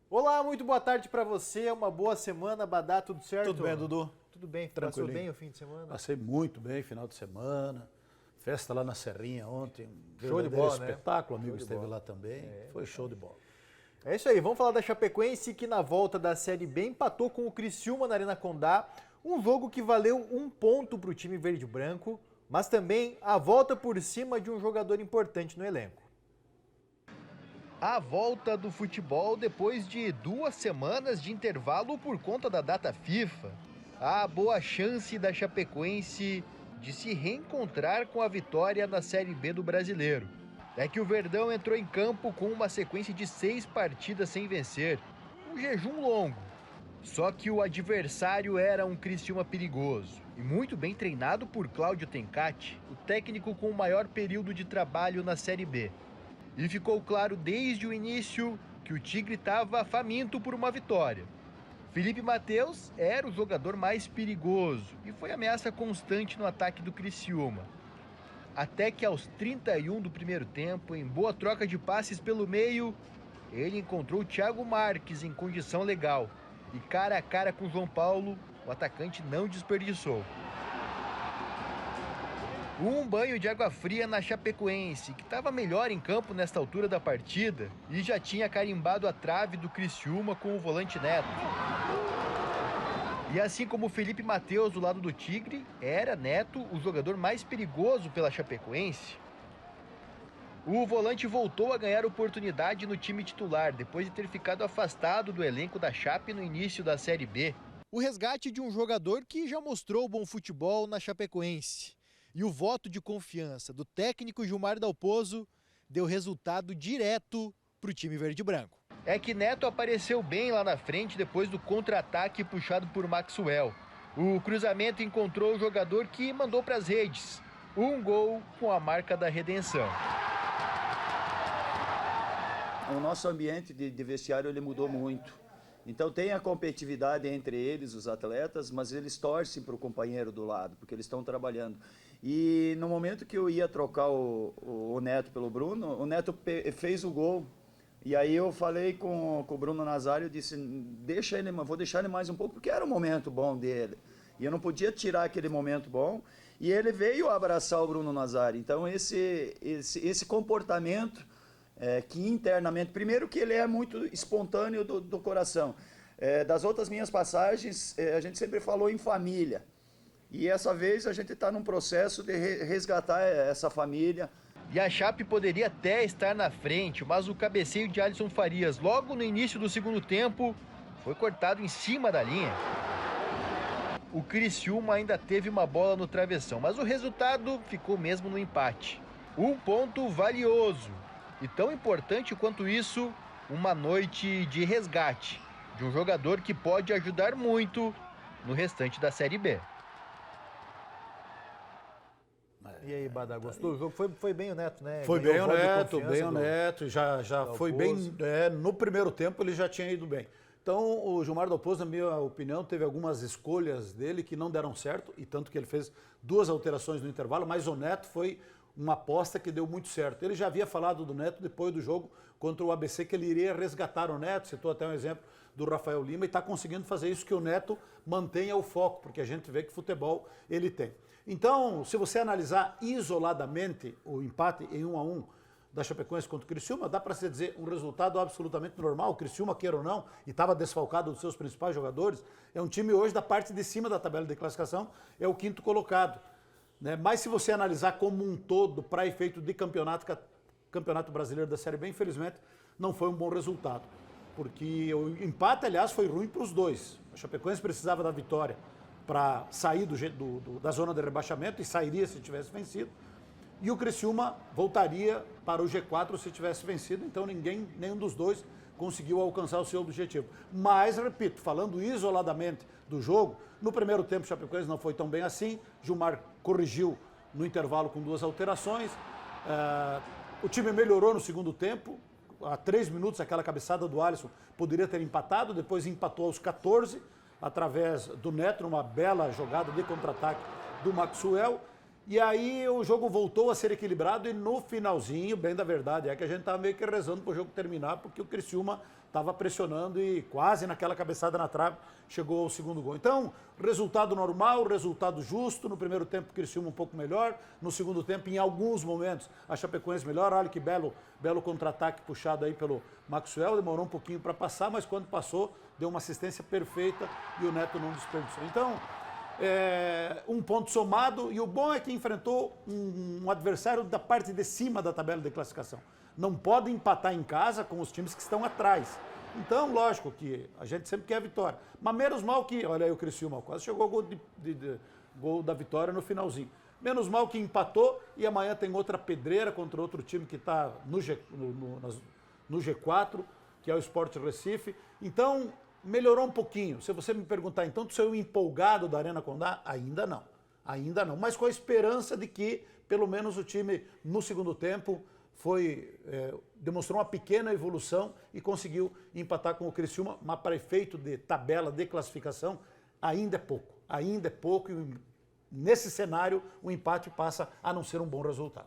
Olá, muito boa tarde pra você, uma boa semana, Badá, tudo certo? Tudo bem, Dudu? Tudo bem, Tranquilinho. passou bem o fim de semana? Passei muito bem, final de semana, festa lá na Serrinha ontem, um Show de verdadeiro bola, né? espetáculo, o amigo Show de esteve bola. lá também, foi show de bola. É isso aí, vamos falar da Chapecoense que na volta da Série B empatou com o Criciúma na Arena Condá, um jogo que valeu 1 ponto pro time verde e branco, mas também a volta por cima de um jogador importante no elenco. A volta do futebol depois de 2 semanas de intervalo por conta da data FIFA. A boa chance da Chapecoense de se reencontrar com a vitória na Série B do Brasileiro. É que o Verdão entrou em campo com uma sequência de 6 partidas sem vencer. Um jejum longo. Só que o adversário era um Criciúma perigoso e muito bem treinado por Cláudio Tencati, o técnico com o maior período de trabalho na Série B. E ficou claro desde o início que o Tigre estava faminto por uma vitória. Felipe Matheus era o jogador mais perigoso e foi ameaça constante no ataque do Criciúma. Até que aos 31 do primeiro tempo, em boa troca de passes pelo meio, ele encontrou o Thiago Marques em condição legal. E cara a cara com o João Paulo, o atacante não desperdiçou. Um banho de água fria na Chapecoense, que estava melhor em campo nesta altura da partida e já tinha carimbado a trave do Criciúma com o volante Neto. E assim como o Felipe Matheus do lado do Tigre, era Neto o jogador mais perigoso pela Chapecoense. O volante voltou a ganhar oportunidade no time titular, depois de ter ficado afastado do elenco da Chape no início da Série B. O resgate de um jogador que já mostrou bom futebol na Chapecoense. E o voto de confiança do técnico Gilmar Dalpozo deu resultado direto para o time verde e branco. É que Neto apareceu bem lá na frente depois do contra-ataque puxado por Maxwell. O cruzamento encontrou o jogador que mandou para as redes. Um gol com a marca da redenção. O nosso ambiente de vestiário ele mudou muito. Então tem a competitividade entre eles, os atletas, mas eles torcem para o companheiro do lado, porque eles estão trabalhando. E no momento que eu ia trocar o Neto pelo Bruno, o Neto fez o gol. E aí eu falei com o Bruno Nazário, eu disse, deixa ele, vou deixar ele mais um pouco, porque era um momento bom dele. E eu não podia tirar aquele momento bom. E ele veio abraçar o Bruno Nazário. Então esse comportamento... que internamente, primeiro que ele é muito espontâneo do coração. Das outras minhas passagens, a gente sempre falou em família. E essa vez a gente está num processo de resgatar essa família. E a Chape poderia até estar na frente, mas o cabeceio de Alisson Farias logo no início do segundo tempo foi cortado em cima da linha. O Criciúma ainda teve uma bola no travessão, mas o resultado ficou mesmo no empate. Um ponto valioso. E tão importante quanto isso, uma noite de resgate de um jogador que pode ajudar muito no restante da Série B. E aí, Badá, gostou? O jogo foi bem o Neto, né? Foi Ganhou bem o Neto, já foi bem, no primeiro tempo ele já tinha ido bem. Então o Gilmar Dalpozo, na minha opinião, teve algumas escolhas dele que não deram certo, e tanto que ele fez 2 alterações no intervalo, mas o Neto foi uma aposta que deu muito certo. Ele já havia falado do Neto depois do jogo contra o ABC, que ele iria resgatar o Neto, citou até um exemplo do Rafael Lima, e está conseguindo fazer isso, que o Neto mantenha o foco, porque a gente vê que futebol ele tem. Então, se você analisar isoladamente o empate em 1-1 da Chapecoense contra o Criciúma, dá para se dizer um resultado absolutamente normal. O Criciúma, queira ou não, e estava desfalcado dos seus principais jogadores, é um time hoje da parte de cima da tabela de classificação, é o 5º colocado. Mas se você analisar como um todo, para efeito de campeonato brasileiro da Série B, infelizmente não foi um bom resultado. Porque o empate, aliás, foi ruim para os dois. A Chapecoense precisava da vitória para sair da zona de rebaixamento, e sairia se tivesse vencido. E o Criciúma voltaria para o G4 se tivesse vencido, então nenhum dos dois conseguiu alcançar o seu objetivo. Mas, repito, falando isoladamente do jogo, no primeiro tempo o Chapecoense não foi tão bem assim, Gilmar corrigiu no intervalo com 2 alterações, o time melhorou no segundo tempo, há 3 minutos aquela cabeçada do Alisson poderia ter empatado, depois empatou aos 14, através do Neto, uma bela jogada de contra-ataque do Maxwell, E aí o jogo voltou a ser equilibrado e no finalzinho, bem da verdade, é que a gente estava meio que rezando para o jogo terminar, porque o Criciúma estava pressionando e quase naquela cabeçada na trave chegou ao segundo gol. Então, resultado normal, resultado justo. No primeiro tempo o Criciúma um pouco melhor, no segundo tempo, em alguns momentos, a Chapecoense melhor. Olha que belo contra-ataque puxado aí pelo Maxwell, demorou um pouquinho para passar, mas quando passou, deu uma assistência perfeita e o Neto não desperdiçou. Então, um ponto somado, e o bom é que enfrentou um adversário da parte de cima da tabela de classificação. Não pode empatar em casa com os times que estão atrás. Então, lógico que a gente sempre quer a vitória. Mas menos mal que, olha aí o Criciúma, quase chegou ao gol da vitória no finalzinho. Menos mal que empatou e amanhã tem outra pedreira contra outro time que está no G4, que é o Sport Recife. Então, melhorou um pouquinho. Se você me perguntar, então, tu saiu empolgado da Arena Condá? Ainda não. Ainda não. Mas com a esperança de que, pelo menos, o time, no segundo tempo, demonstrou uma pequena evolução e conseguiu empatar com o Criciúma, mas para efeito de tabela de classificação, ainda é pouco. Ainda é pouco e nesse cenário o empate passa a não ser um bom resultado.